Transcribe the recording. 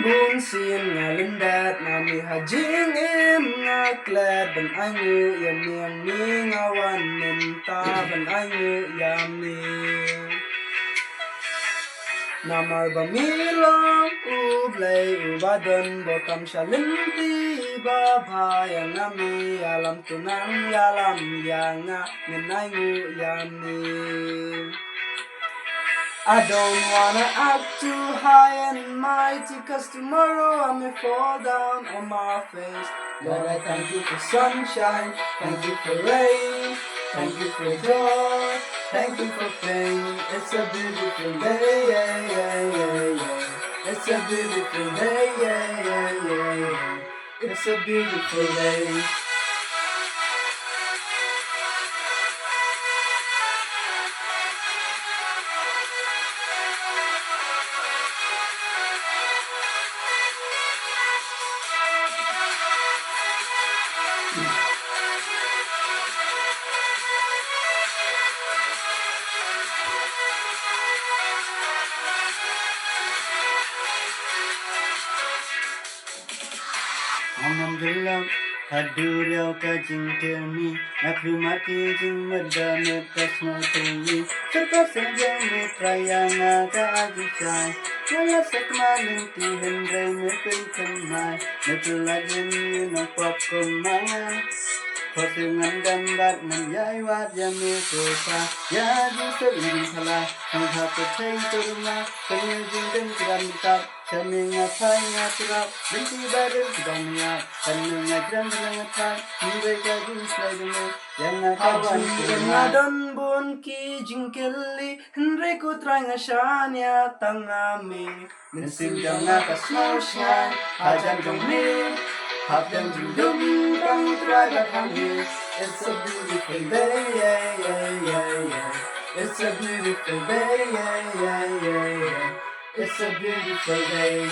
Bun sin nga lindat na mi hajing im nga kled ban anyu yam niang mi nga wan nin ta ban anyu yam ni namar ba mi long ublay ubadon botam shalinti ba bayang nami alam tunang yalam yanga ngenanyu yam ni. I don't wanna act too high and mighty, cause tomorrow I may fall down on my face. Lord, I thank you for sunshine, thank you for rain, thank you for joy, thank you for pain. It's a beautiful day, yeah, yeah, yeah, yeah. It's a beautiful day, yeah, yeah, yeah, yeah. It's a beautiful day. Alhamdulillah, hadurau ka jingkelmi, naklumati jing medamit kasmatumi, serta senjang mitrayang ka ajisay, wala sakmalinti hendray mepinkanmay, natulagin yun ang popkumaya. Kosingan gambat man yai wat yami kosa ya ji sebin phala sangha petai turma kanya jingden kiram tap chaminga phai nga tura binti badal kidamya kannya gram nga nibe ka jin slai dume yang kawan ngadon bun ki jingkeli henry ku tranga shania tangami Nisim janga kasosya hajan jongmi Hapyan jingdum bang traga kami. It's a beautiful day, yeah, yeah, yeah, yeah. It's a beautiful day, yeah, yeah, yeah, yeah. It's a beautiful day.